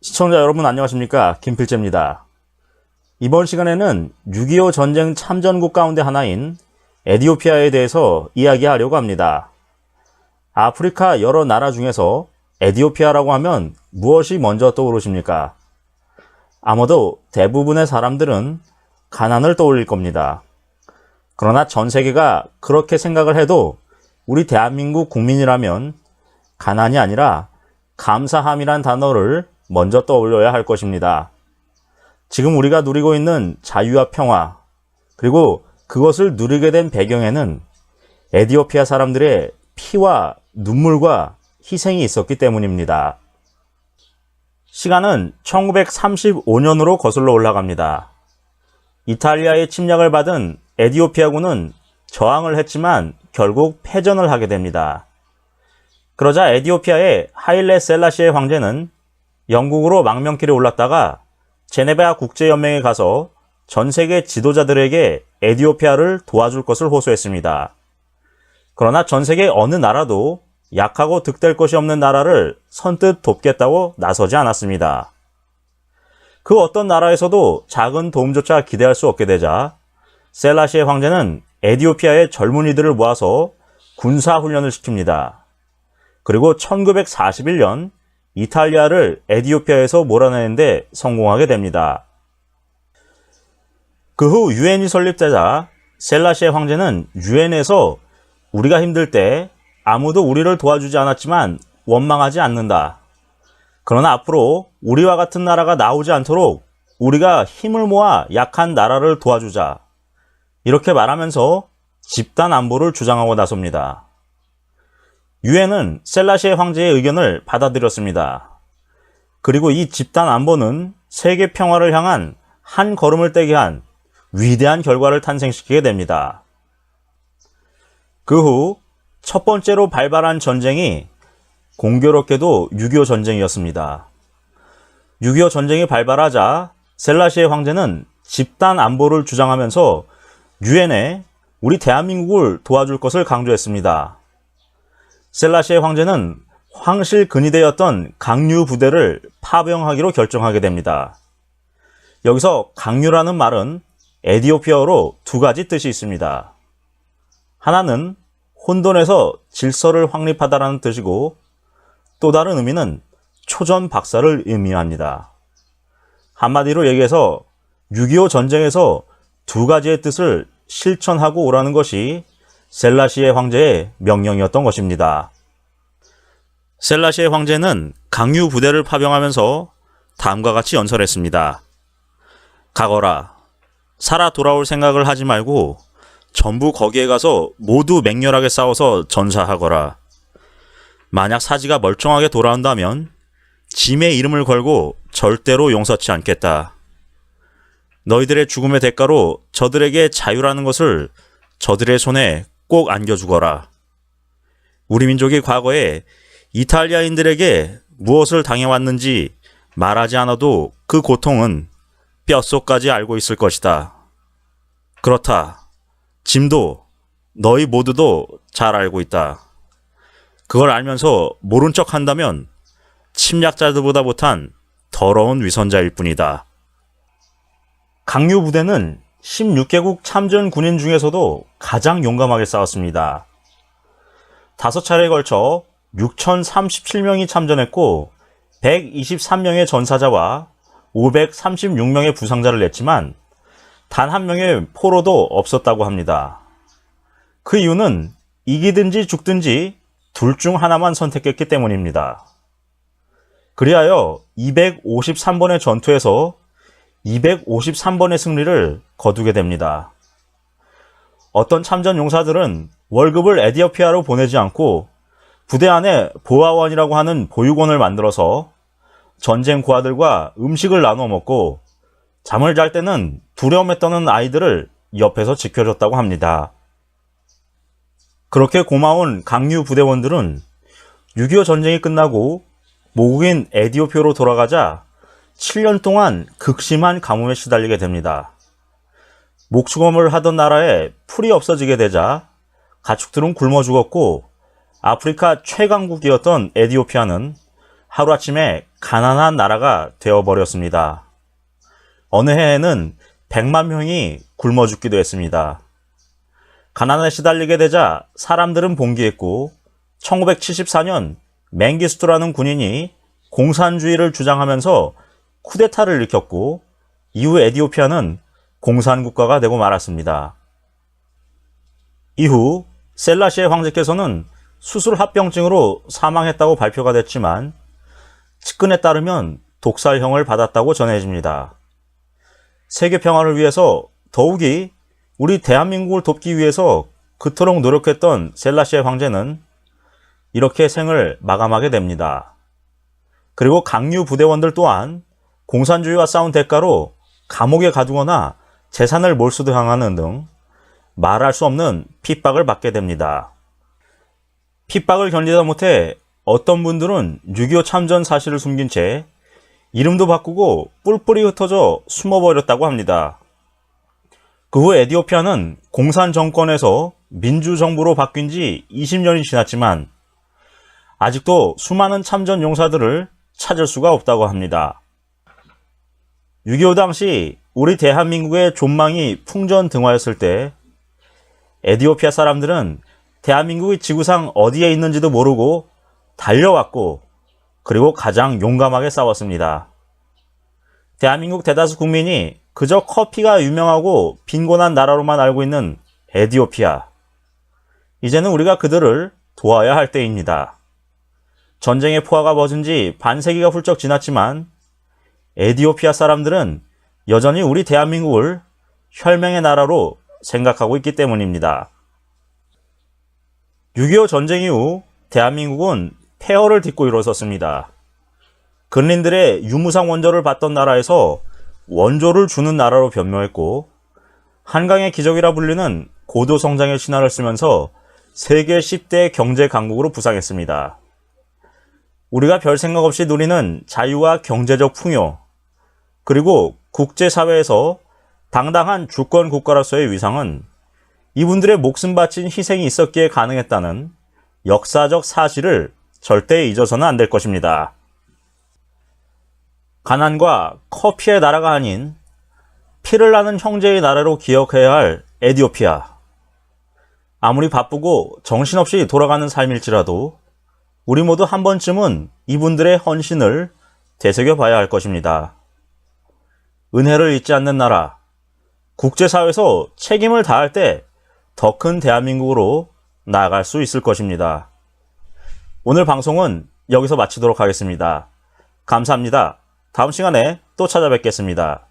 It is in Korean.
시청자 여러분 안녕하십니까, 김필재입니다. 이번 시간에는 6.25 전쟁 참전국 가운데 하나인 에티오피아에 대해서 이야기하려고 합니다. 아프리카 여러 나라 중에서 에티오피아라고 하면 무엇이 먼저 떠오르십니까? 아마도 대부분의 사람들은 가난을 떠올릴 겁니다. 그러나 전 세계가 그렇게 생각을 해도 우리 대한민국 국민이라면 가난이 아니라 감사함이란 단어를 먼저 떠올려야 할 것입니다. 지금 우리가 누리고 있는 자유와 평화, 그리고 그것을 누리게 된 배경에는 에티오피아 사람들의 피와 눈물과 희생이 있었기 때문입니다. 시간은 1935년으로 거슬러 올라갑니다. 이탈리아의 침략을 받은 에티오피아군은 저항을 했지만 결국 패전을 하게 됩니다. 그러자 에티오피아의 하일레 셀라시의 황제는 영국으로 망명길에 올랐다가 제네바 국제연맹에 가서 전 세계 지도자들에게 에티오피아를 도와줄 것을 호소했습니다. 그러나 전 세계 어느 나라도 약하고 득될 것이 없는 나라를 선뜻 돕겠다고 나서지 않았습니다. 그 어떤 나라에서도 작은 도움조차 기대할 수 없게 되자 셀라시의 황제는 에티오피아의 젊은이들을 모아서 군사훈련을 시킵니다. 그리고 1941년 이탈리아를 에티오피아에서 몰아내는데 성공하게 됩니다. 그 후 유엔이 설립되자 셀라시의 황제는 유엔에서 우리가 힘들 때 아무도 우리를 도와주지 않았지만 원망하지 않는다. 그러나 앞으로 우리와 같은 나라가 나오지 않도록 우리가 힘을 모아 약한 나라를 도와주자. 이렇게 말하면서 집단 안보를 주장하고 나섭니다. 유엔은 셀라시의 황제의 의견을 받아들였습니다. 그리고 이 집단 안보는 세계 평화를 향한 한 걸음을 떼게 한 위대한 결과를 탄생시키게 됩니다. 그 후 첫 번째로 발발한 전쟁이 공교롭게도 6.25 전쟁이었습니다. 6.25 전쟁이 발발하자 셀라시의 황제는 집단 안보를 주장하면서 유엔에 우리 대한민국을 도와줄 것을 강조했습니다. 셀라시의 황제는 황실 근위대였던 강류 부대를 파병하기로 결정하게 됩니다. 여기서 강류라는 말은 에티오피아어로 두 가지 뜻이 있습니다. 하나는 혼돈에서 질서를 확립하다라는 뜻이고 또 다른 의미는 초전박살을 의미합니다. 한마디로 얘기해서 6.25 전쟁에서 두 가지의 뜻을 실천하고 오라는 것이 셀라시의 황제의 명령이었던 것입니다. 셀라시의 황제는 강류 부대를 파병하면서 다음과 같이 연설했습니다. 가거라. 살아 돌아올 생각을 하지 말고 전부 거기에 가서 모두 맹렬하게 싸워서 전사하거라. 만약 사지가 멀쩡하게 돌아온다면 짐의 이름을 걸고 절대로 용서치 않겠다. 너희들의 죽음의 대가로 저들에게 자유라는 것을 저들의 손에 꼭 안겨주거라. 우리 민족이 과거에 이탈리아인들에게 무엇을 당해왔는지 말하지 않아도 그 고통은 뼛속까지 알고 있을 것이다. 그렇다. 짐도 너희 모두도 잘 알고 있다. 그걸 알면서 모른 척 한다면 침략자들보다 못한 더러운 위선자일 뿐이다. 강류 부대는 16개국 참전 군인 중에서도 가장 용감하게 싸웠습니다. 5차례에 걸쳐 6,037명이 참전했고 123명의 전사자와 536명의 부상자를 냈지만 단 한 명의 포로도 없었다고 합니다. 그 이유는 이기든지 죽든지 둘 중 하나만 선택했기 때문입니다. 그리하여 253번의 전투에서 253번의 승리를 거두게 됩니다. 어떤 참전 용사들은 월급을 에티오피아로 보내지 않고 부대 안에 보아원이라고 하는 보육원을 만들어서 전쟁 고아들과 음식을 나눠 먹고 잠을 잘 때는 두려움에 떠는 아이들을 옆에서 지켜줬다고 합니다. 그렇게 고마운 강류 부대원들은 6.25 전쟁이 끝나고 모국인 에티오피아로 돌아가자 7년 동안 극심한 가뭄에 시달리게 됩니다. 목축업을 하던 나라에 풀이 없어지게 되자 가축들은 굶어 죽었고 아프리카 최강국이었던 에티오피아는 하루아침에 가난한 나라가 되어버렸습니다. 어느 해에는 100만 명이 굶어 죽기도 했습니다. 가난에 시달리게 되자 사람들은 봉기했고 1974년 맹기스투라는 군인이 공산주의를 주장하면서 쿠데타를 일으켰고 이후 에티오피아는 공산국가가 되고 말았습니다. 이후 셀라시에 황제께서는 수술합병증으로 사망했다고 발표가 됐지만 측근에 따르면 독살형을 받았다고 전해집니다. 세계 평화를 위해서 더욱이 우리 대한민국을 돕기 위해서 그토록 노력했던 셀라시에 황제는 이렇게 생을 마감하게 됩니다. 그리고 강류 부대원들 또한 공산주의와 싸운 대가로 감옥에 가두거나 재산을 몰수당하는 등 말할 수 없는 핍박을 받게 됩니다. 핍박을 견디다 못해 어떤 분들은 6.25 참전 사실을 숨긴 채 이름도 바꾸고 뿔뿔이 흩어져 숨어버렸다고 합니다. 그 후 에티오피아는 공산 정권에서 민주정부로 바뀐 지 20년이 지났지만 아직도 수많은 참전 용사들을 찾을 수가 없다고 합니다. 6.25 당시 우리 대한민국의 존망이 풍전등화했을 때 에티오피아 사람들은 대한민국이 지구상 어디에 있는지도 모르고 달려왔고 그리고 가장 용감하게 싸웠습니다. 대한민국 대다수 국민이 그저 커피가 유명하고 빈곤한 나라로만 알고 있는 에티오피아. 이제는 우리가 그들을 도와야 할 때입니다. 전쟁의 포화가 멎은 지 반세기가 훌쩍 지났지만 에티오피아 사람들은 여전히 우리 대한민국을 혈맹의 나라로 생각하고 있기 때문입니다. 6.25 전쟁 이후 대한민국은 폐허를 딛고 일어섰습니다. 근린들의 유무상 원조를 받던 나라에서 원조를 주는 나라로 변모했고 한강의 기적이라 불리는 고도 성장의 신화를 쓰면서 세계 10대 경제 강국으로 부상했습니다. 우리가 별 생각 없이 누리는 자유와 경제적 풍요, 그리고 국제사회에서 당당한 주권 국가로서의 위상은 이분들의 목숨 바친 희생이 있었기에 가능했다는 역사적 사실을 절대 잊어서는 안 될 것입니다. 가난과 커피의 나라가 아닌 피를 나는 형제의 나라로 기억해야 할 에티오피아. 아무리 바쁘고 정신없이 돌아가는 삶일지라도 우리 모두 한 번쯤은 이분들의 헌신을 되새겨봐야 할 것입니다. 은혜를 잊지 않는 나라, 국제사회에서 책임을 다할 때 더 큰 대한민국으로 나아갈 수 있을 것입니다. 오늘 방송은 여기서 마치도록 하겠습니다. 감사합니다. 다음 시간에 또 찾아뵙겠습니다.